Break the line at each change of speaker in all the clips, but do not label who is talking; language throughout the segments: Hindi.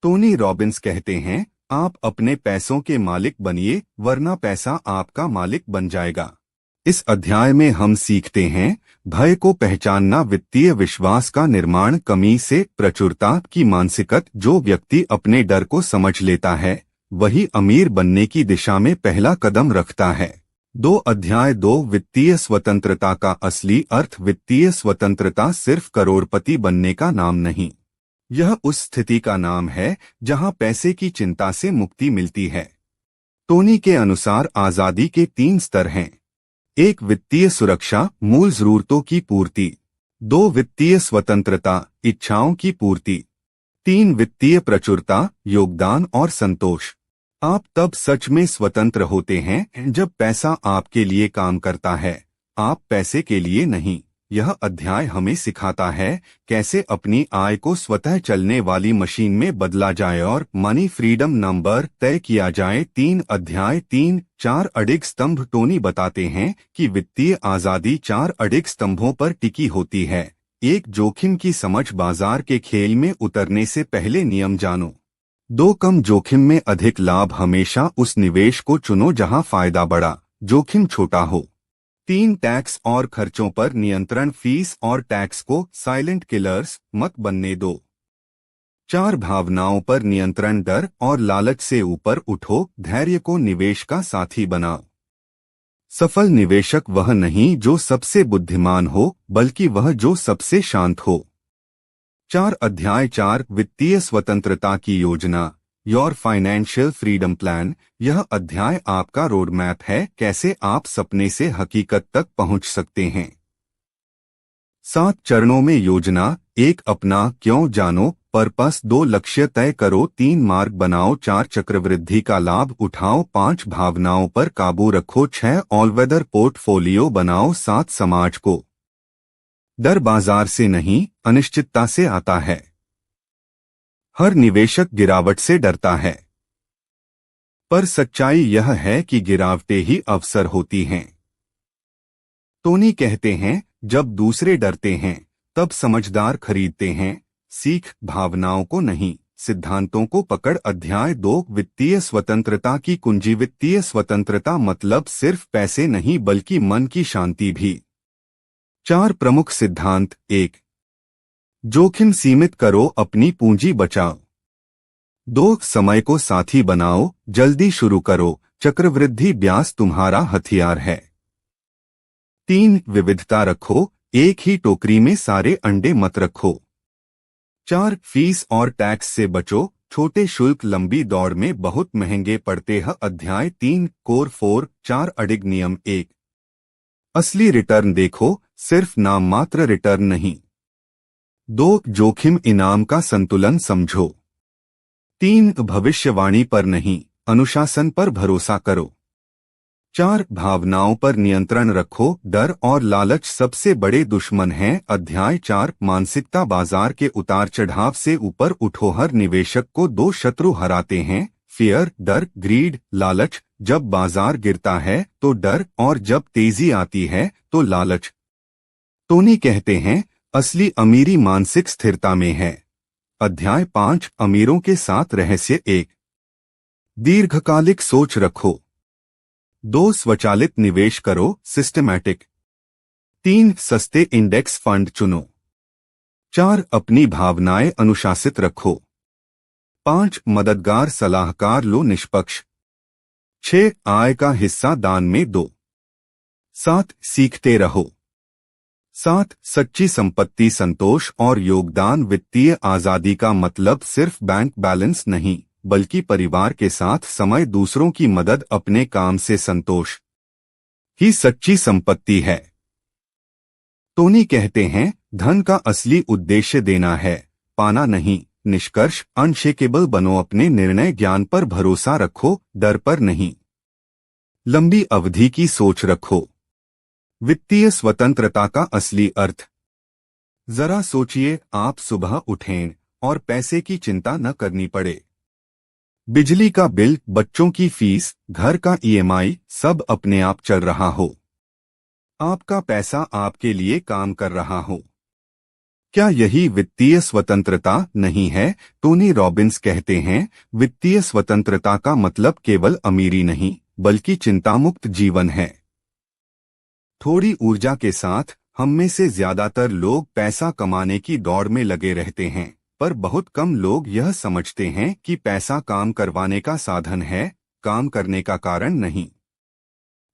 टोनी रॉबिन्स कहते हैं, आप अपने पैसों के मालिक बनिए, वरना पैसा आपका मालिक बन जाएगा। इस अध्याय में हम सीखते हैं, भय को पहचानना, वित्तीय विश्वास का निर्माण, कमी से प्रचुरता की मानसिकता। जो व्यक्ति अपने डर को समझ लेता है, वही अमीर बनने की दिशा में पहला कदम रखता है। 2 वित्तीय स्वतंत्रता का असली अर्थ। वित्तीय स्वतंत्रता सिर्फ करोड़पति बनने का नाम नहीं, यह उस स्थिति का नाम है जहां पैसे की चिंता से मुक्ति मिलती है। टोनी के अनुसार आजादी के 3 स्तर हैं। 1 वित्तीय सुरक्षा, मूल जरूरतों की पूर्ति। 2 वित्तीय स्वतंत्रता, इच्छाओं की पूर्ति। 3 वित्तीय प्रचुरता, योगदान और संतोष। आप तब सच में स्वतंत्र होते हैं जब पैसा आपके लिए काम करता है, आप पैसे के लिए नहीं। यह अध्याय हमें सिखाता है कैसे अपनी आय को स्वतः चलने वाली मशीन में बदला जाए और मनी फ्रीडम नंबर तय किया जाए। 4 अडिग स्तंभ। टोनी बताते हैं कि वित्तीय आजादी 4 अडिग स्तंभों पर टिकी होती है। 1 जोखिम की समझ, बाजार के खेल में उतरने से पहले नियम जानो। 2 कम जोखिम में अधिक लाभ, हमेशा उस निवेश को चुनो जहां फायदा बड़ा, जोखिम छोटा हो। 3 टैक्स और खर्चों पर नियंत्रण, फीस और टैक्स को साइलेंट किलर्स मत बनने दो। 4 भावनाओं पर नियंत्रण, डर और लालच से ऊपर उठो, धैर्य को निवेश का साथी बनाओ। सफल निवेशक वह नहीं जो सबसे बुद्धिमान हो, बल्कि वह जो सबसे शांत हो। 4 वित्तीय स्वतंत्रता की योजना, योर फाइनेंशियल फ्रीडम प्लान। यह अध्याय आपका रोड मैप है, कैसे आप सपने से हकीकत तक पहुंच सकते हैं। 7 चरणों में योजना। 1 अपना क्यों जानो, पर्पस। 2 लक्ष्य तय करो। 3 मार्ग बनाओ। 4 चक्रवृद्धि का लाभ उठाओ। 5 भावनाओं पर काबू रखो। 6 ऑलवेदर पोर्टफोलियो बनाओ। 7 समाज को डर बाजार से नहीं, अनिश्चितता से आता है। हर निवेशक गिरावट से डरता है, पर सच्चाई यह है कि गिरावटें ही अवसर होती हैं। टोनी कहते हैं, जब दूसरे डरते हैं तब समझदार खरीदते हैं। सीख, भावनाओं को नहीं, सिद्धांतों को पकड़। अध्याय 2 वित्तीय स्वतंत्रता की कुंजी। वित्तीय स्वतंत्रता मतलब सिर्फ पैसे नहीं, बल्कि मन की शांति भी। 4 प्रमुख सिद्धांत। 1 जोखिम सीमित करो, अपनी पूंजी बचाओ। 2 समय को साथी बनाओ, जल्दी शुरू करो, चक्रवृद्धि ब्याज तुम्हारा हथियार है। 3 विविधता रखो, एक ही टोकरी में सारे अंडे मत रखो। 4 फीस और टैक्स से बचो, छोटे शुल्क लंबी दौड़ में बहुत महंगे पड़ते हैं। अध्याय 3 कोर 4 4 अडिग नियम। 1 असली रिटर्न देखो, सिर्फ नाम मात्र रिटर्न नहीं। 2 जोखिम इनाम का संतुलन समझो। 3 भविष्यवाणी पर नहीं, अनुशासन पर भरोसा करो। 4 भावनाओं पर नियंत्रण रखो, डर और लालच सबसे बड़े दुश्मन हैं। अध्याय 4 मानसिकता। बाजार के उतार चढ़ाव से ऊपर उठो। हर निवेशक को 2 शत्रु हराते हैं, फियर, डर, ग्रीड, लालच। जब बाजार गिरता है तो डर, और जब तेजी आती है तो लालच। टोनी कहते हैं, असली अमीरी मानसिक स्थिरता में है। अध्याय 5 अमीरों के साथ रहस्य। 1 दीर्घकालिक सोच रखो। 2 स्वचालित निवेश करो, सिस्टमैटिक। 3 सस्ते इंडेक्स फंड चुनो। 4 अपनी भावनाएं अनुशासित रखो। 5 मददगार सलाहकार लो, निष्पक्ष। 6 आय का हिस्सा दान में दो। 7 सीखते रहो। 7 सच्ची संपत्ति, संतोष और योगदान। वित्तीय आजादी का मतलब सिर्फ बैंक बैलेंस नहीं, बल्कि परिवार के साथ समय, दूसरों की मदद, अपने काम से संतोष ही सच्ची संपत्ति है। टोनी कहते हैं, धन का असली उद्देश्य देना है, पाना नहीं। निष्कर्ष, अनशेकेबल बनो, अपने निर्णय ज्ञान पर भरोसा रखो, डर पर नहीं। लंबी अवधि की सोच रखो। वित्तीय स्वतंत्रता का असली अर्थ। जरा सोचिए, आप सुबह उठें और पैसे की चिंता न करनी पड़े। बिजली का बिल, बच्चों की फीस, घर का ईएमआई, सब अपने आप चल रहा हो। आपका पैसा आपके लिए काम कर रहा हो। क्या यही वित्तीय स्वतंत्रता नहीं है? टोनी रॉबिन्स कहते हैं, वित्तीय स्वतंत्रता का मतलब केवल अमीरी नहीं, बल्कि चिंतामुक्त जीवन है। थोड़ी ऊर्जा के साथ हम में से ज्यादातर लोग पैसा कमाने की दौड़ में लगे रहते हैं, पर बहुत कम लोग यह समझते हैं कि पैसा काम करवाने का साधन है, काम करने का कारण नहीं।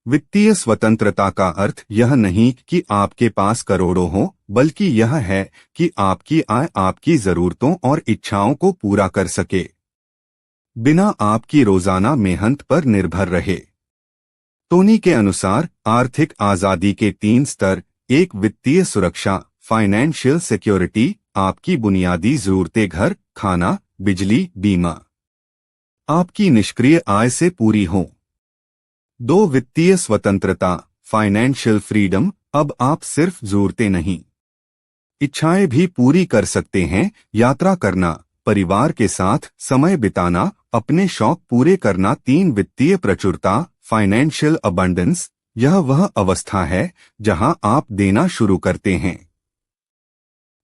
वित्तीय स्वतंत्रता का अर्थ यह नहीं कि आपके पास करोड़ों हो, बल्कि यह है कि आपकी आय आपकी जरूरतों और इच्छाओं को पूरा कर सके, बिना आपकी रोजाना मेहनत पर निर्भर रहे। टोनी के अनुसार आर्थिक आजादी के 3 स्तर: एक, वित्तीय सुरक्षा, फाइनेंशियल सिक्योरिटी, आपकी बुनियादी जरूरतें घर, खाना, बिजली, बीमा आपकी निष्क्रिय आय से पूरी हों। 2, वित्तीय स्वतंत्रता, फाइनेंशियल फ्रीडम, अब आप सिर्फ जरूरतें नहीं, इच्छाएं भी पूरी कर सकते हैं, यात्रा करना, परिवार के साथ समय बिताना, अपने शौक पूरे करना। 3, वित्तीय प्रचुरता, फाइनेंशियल अबंडेंस, यह वह अवस्था है जहां आप देना शुरू करते हैं,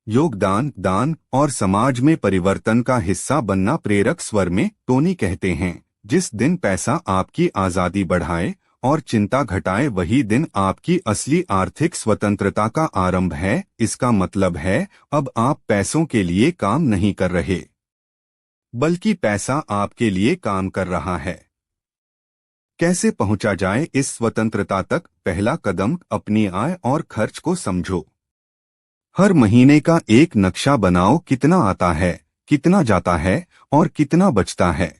योगदान, दान और समाज में परिवर्तन का हिस्सा बनना। प्रेरक स्वर में टोनी कहते हैं, जिस दिन पैसा आपकी आजादी बढ़ाए और चिंता घटाए, वही दिन आपकी असली आर्थिक स्वतंत्रता का आरंभ है। इसका मतलब है, अब आप पैसों के लिए काम नहीं कर रहे, बल्कि पैसा आपके लिए काम कर रहा है। कैसे पहुंचा जाए इस स्वतंत्रता तक? पहला कदम, अपनी आय और खर्च को समझो। हर महीने का एक नक्शा बनाओ, कितना आता है, कितना जाता है और कितना बचता है।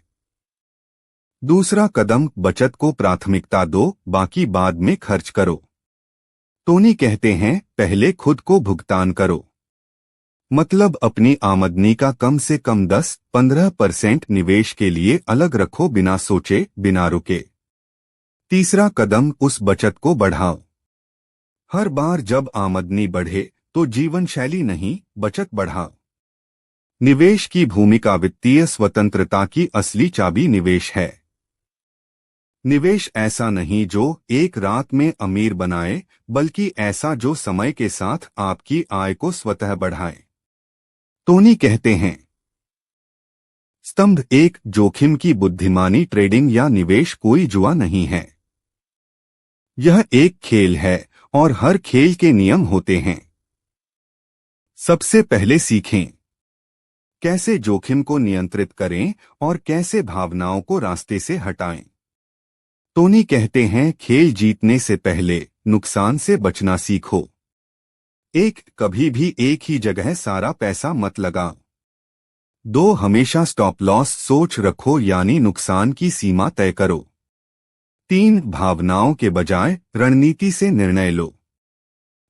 दूसरा कदम, बचत को प्राथमिकता दो, बाकी बाद में खर्च करो। टोनी कहते हैं, पहले खुद को भुगतान करो, मतलब अपनी आमदनी का कम से कम 10-15% निवेश के लिए अलग रखो, बिना सोचे, बिना रुके। तीसरा कदम, उस बचत को बढ़ाओ। हर बार जब आमदनी बढ़े तो जीवन शैली नहीं, बचत बढ़ाओ। निवेश की भूमिका, वित्तीय स्वतंत्रता की असली चाबी निवेश है। निवेश ऐसा नहीं जो एक रात में अमीर बनाए, बल्कि ऐसा जो समय के साथ आपकी आय को स्वतः बढ़ाए। टोनी कहते हैं, स्तंभ 1, जोखिम की बुद्धिमानी, ट्रेडिंग या निवेश कोई जुआ नहीं है। यह एक खेल है और हर खेल के नियम होते हैं। सबसे पहले सीखें कैसे जोखिम को नियंत्रित करें और कैसे भावनाओं को रास्ते से हटाएं। टोनी कहते हैं, खेल जीतने से पहले नुकसान से बचना सीखो। 1, कभी भी एक ही जगह सारा पैसा मत लगाओ। 2, हमेशा स्टॉप लॉस सोच रखो, यानी नुकसान की सीमा तय करो। 3, भावनाओं के बजाय रणनीति से निर्णय लो।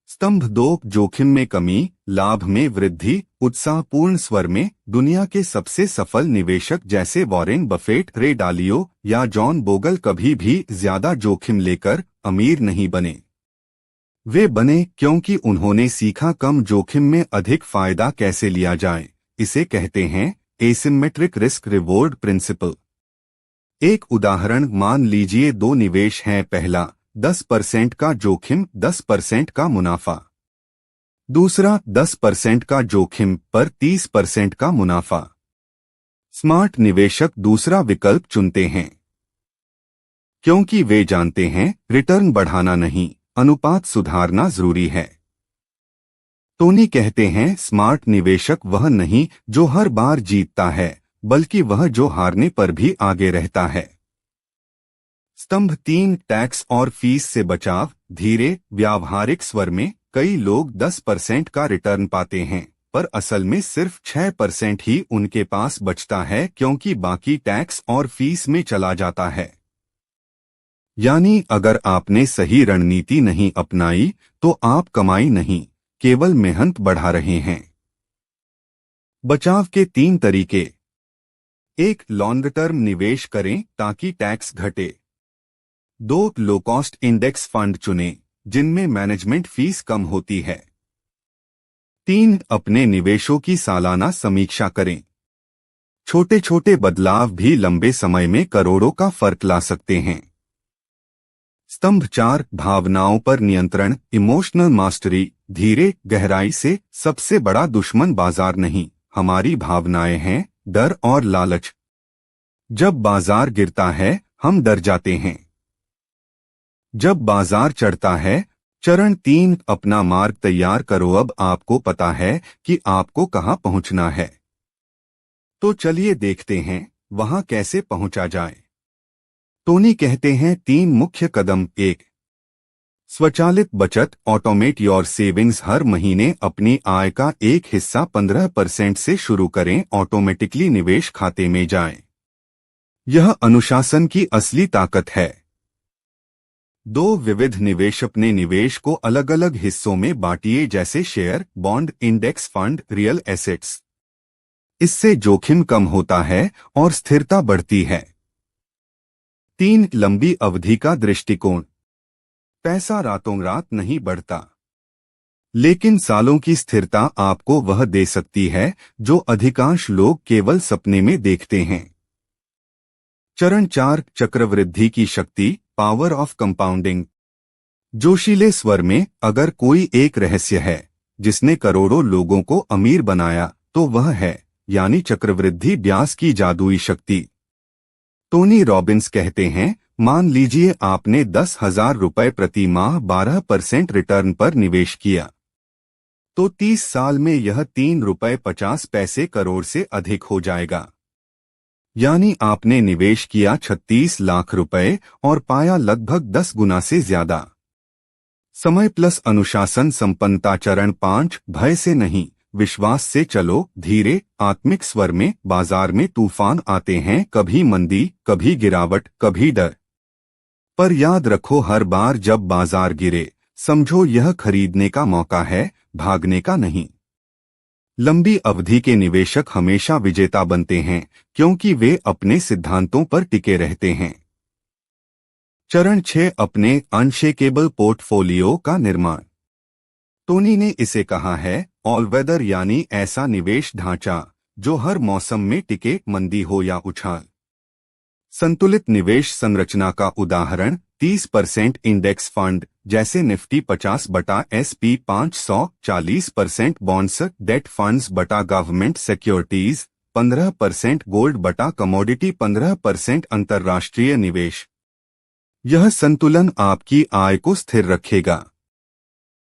स्तंभ 2, जोखिम में कमी, लाभ में वृद्धि, उत्साहपूर्ण स्वर में दुनिया के सबसे सफल निवेशक जैसे वॉरेन बफेट, रे डालियो या जॉन बोगल कभी भी ज्यादा जोखिम लेकर अमीर नहीं बने। वे बने क्योंकि उन्होंने सीखा कम जोखिम में अधिक फायदा कैसे लिया जाए। इसे कहते हैं एसिमेट्रिक रिस्क रिवॉर्ड प्रिंसिपल। एक उदाहरण मान लीजिए, 2 निवेश हैं। पहला, 10% का जोखिम, 10% का मुनाफा। दूसरा, 10% का जोखिम पर 30% का मुनाफा। स्मार्ट निवेशक दूसरा विकल्प चुनते हैं क्योंकि वे जानते हैं रिटर्न बढ़ाना नहीं, अनुपात सुधारना जरूरी है। टोनी कहते हैं, स्मार्ट निवेशक वह नहीं जो हर बार जीतता है, बल्कि वह जो हारने पर भी आगे रहता है। स्तंभ 3, टैक्स और फीस से बचाव, धीरे व्यावहारिक स्वर में कई लोग 10% का रिटर्न पाते हैं, पर असल में सिर्फ 6% ही उनके पास बचता है, क्योंकि बाकी टैक्स और फीस में चला जाता है। यानी अगर आपने सही रणनीति नहीं अपनाई तो आप कमाई नहीं, केवल मेहनत बढ़ा रहे हैं। बचाव के 3 तरीके। 1, लॉन्ग टर्म निवेश करें ताकि टैक्स घटे। 2, लो कॉस्ट इंडेक्स फंड चुनें जिनमें मैनेजमेंट फीस कम होती है। 3, अपने निवेशों की सालाना समीक्षा करें। छोटे छोटे बदलाव भी लंबे समय में करोड़ों का फर्क ला सकते हैं। स्तंभ 4 भावनाओं पर नियंत्रण, इमोशनल मास्टरी। धीरे गहराई से सबसे बड़ा दुश्मन बाजार नहीं, हमारी भावनाएं हैं, डर और लालच। जब बाजार गिरता है हम डर जाते हैं, जब बाजार चढ़ता है। चरण 3 अपना मार्ग तैयार करो। अब आपको पता है कि आपको कहां पहुंचना है, तो चलिए देखते हैं वहां कैसे पहुंचा जाए। टोनी कहते हैं 3 मुख्य कदम। 1 स्वचालित बचत, ऑटोमेट योर सेविंग्स। हर महीने अपनी आय का एक हिस्सा 15% से शुरू करें, ऑटोमेटिकली निवेश खाते में जाए। यह अनुशासन की असली ताकत है। 2 विविध निवेश। अपने निवेश को अलग अलग हिस्सों में बांटिए, जैसे share, bond, index fund, real assets. इससे जोखिम कम होता है और स्थिरता बढ़ती है। 3 लंबी अवधि का दृष्टिकोण। पैसा रातों रात नहीं बढ़ता, लेकिन सालों की स्थिरता आपको वह दे सकती है जो अधिकांश लोग केवल सपने में देखते हैं। चरण 4 चक्रवृद्धि की शक्ति, पावर ऑफ कंपाउंडिंग। जोशीले स्वर में, अगर कोई एक रहस्य है जिसने करोड़ों लोगों को अमीर बनाया तो वह है, यानी चक्रवृद्धि ब्याज की जादुई शक्ति। टोनी रॉबिन्स कहते हैं, मान लीजिए आपने 10,000 रुपए प्रति माह 12% रिटर्न पर निवेश किया, तो 30 साल में यह 3 रुपए 50 पैसे करोड़ से अधिक हो जाएगा। यानी आपने निवेश किया 36 लाख रुपए और पाया लगभग 10 गुना से ज्यादा। समय प्लस अनुशासन संपन्नता। चरण 5 भय से नहीं, विश्वास से चलो। धीरे आत्मिक स्वर में, बाजार में तूफान आते हैं, कभी मंदी, कभी गिरावट, कभी डर। पर याद रखो, हर बार जब बाजार गिरे समझो यह खरीदने का मौका है, भागने का नहीं। लंबी अवधि के निवेशक हमेशा विजेता बनते हैं क्योंकि वे अपने सिद्धांतों पर टिके रहते हैं। चरण 6 अपने अनशेकेबल पोर्टफोलियो का निर्माण। टोनी ने इसे कहा है ऑल वेदर, यानी ऐसा निवेश ढांचा जो हर मौसम में टिके, मंदी हो या उछाल। संतुलित निवेश संरचना का उदाहरण 30% इंडेक्स फंड जैसे Nifty 50/SP 500, 40% bonds, date funds बटा गवर्नमेंट सिक्योरिटीज, 15% गोल्ड बटा कमोडिटी, 15% अंतर्राष्ट्रीय निवेश। यह संतुलन आपकी आय को स्थिर रखेगा।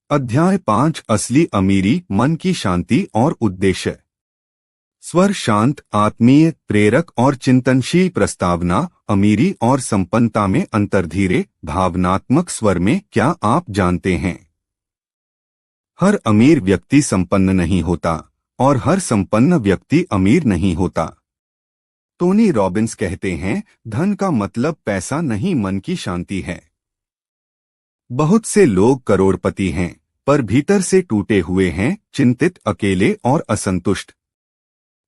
अध्याय 5 असली अमीरी, मन की शांति और उद्देश्य। स्वर शांत, आत्मीय, प्रेरक और चिंतनशील प्रस्तावना। अमीरी और संपन्नता में अंतर। धीरे भावनात्मक स्वर में, क्या आप जानते हैं हर अमीर व्यक्ति संपन्न नहीं होता और हर संपन्न व्यक्ति अमीर नहीं होता। टोनी रॉबिन्स कहते हैं, धन का मतलब पैसा नहीं, मन की शांति है। बहुत से लोग करोड़पति हैं पर भीतर से टूटे हुए हैं, चिंतित, अकेले और असंतुष्ट।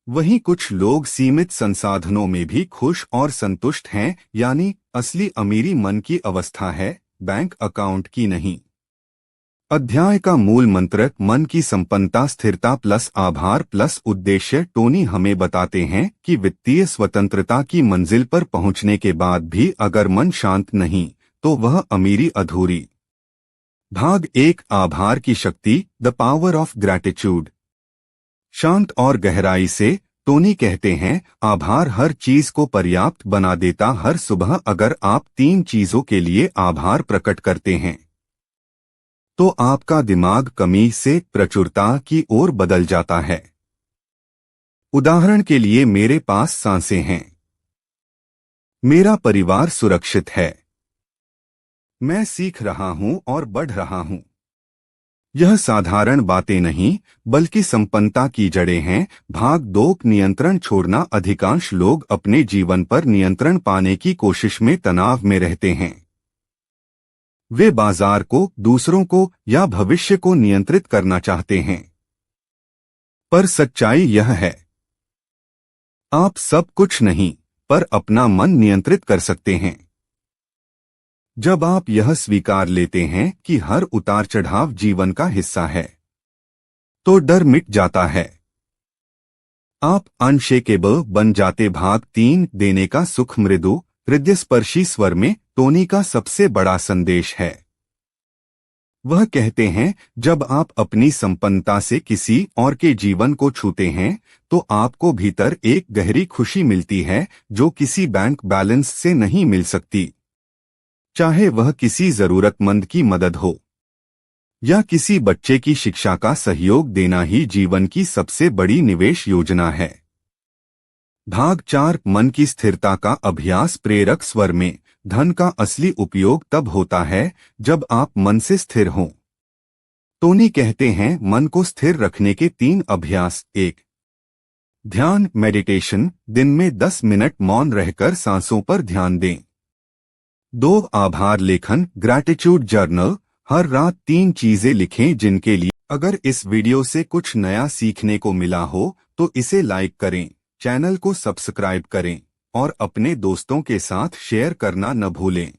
वहीं कुछ लोग सीमित संसाधनों में भी खुश और संतुष्ट हैं, यानी असली अमीरी मन की अवस्था है, बैंक अकाउंट की नहीं। अध्याय का मूल मंत्र, मन की संपन्नता, स्थिरता प्लस आभार प्लस उद्देश्य। टोनी हमें बताते हैं कि वित्तीय स्वतंत्रता की मंजिल पर पहुंचने के बाद भी अगर मन शांत नहीं तो वह अमीरी अधूरी। भाग 1 आभार की शक्ति, द पावर ऑफ ग्रैटिट्यूड। शांत और गहराई से टोनी कहते हैं, आभार हर चीज को पर्याप्त बना देता। हर सुबह अगर आप 3 चीजों के लिए आभार प्रकट करते हैं तो आपका दिमाग कमी से प्रचुरता की ओर बदल जाता है। उदाहरण के लिए, मेरे पास सांसें हैं, मेरा परिवार सुरक्षित है, मैं सीख रहा हूं और बढ़ रहा हूं। यह साधारण बातें नहीं बल्कि संपन्नता की जड़ें हैं। भाग 2 नियंत्रण छोड़ना। अधिकांश लोग अपने जीवन पर नियंत्रण पाने की कोशिश में तनाव में रहते हैं। वे बाजार को, दूसरों को या भविष्य को नियंत्रित करना चाहते हैं, पर सच्चाई यह है, आप सब कुछ नहीं पर अपना मन नियंत्रित कर सकते हैं। जब आप यह स्वीकार लेते हैं कि हर उतार चढ़ाव जीवन का हिस्सा है तो डर मिट जाता है, आप अनशेकेबल बन जाते। भाग 3 देने का सुख। मृदु हृदयस्पर्शी स्वर में टोनी का सबसे बड़ा संदेश है। वह कहते हैं, जब आप अपनी संपन्नता से किसी और के जीवन को छूते हैं तो आपको भीतर एक गहरी खुशी मिलती है जो किसी बैंक बैलेंस से नहीं मिल सकती। चाहे वह किसी जरूरतमंद की मदद हो या किसी बच्चे की शिक्षा का सहयोग देना ही जीवन की सबसे बड़ी निवेश योजना है। भाग 4 मन की स्थिरता का अभ्यास। प्रेरक स्वर में धन का असली उपयोग तब होता है जब आप मन से स्थिर हों। टोनी कहते हैं, मन को स्थिर रखने के 3 अभ्यास। 1. ध्यान मेडिटेशन, दिन में 10 मिनट मौन रहकर सांसों पर ध्यान दें। 2. आभार लेखन ग्रैटिट्यूड जर्नल, हर रात 3 चीजें लिखें जिनके लिए। अगर इस वीडियो से कुछ नया सीखने को मिला हो तो इसे लाइक करें, चैनल को सब्सक्राइब करें और अपने दोस्तों के साथ शेयर करना न भूलें।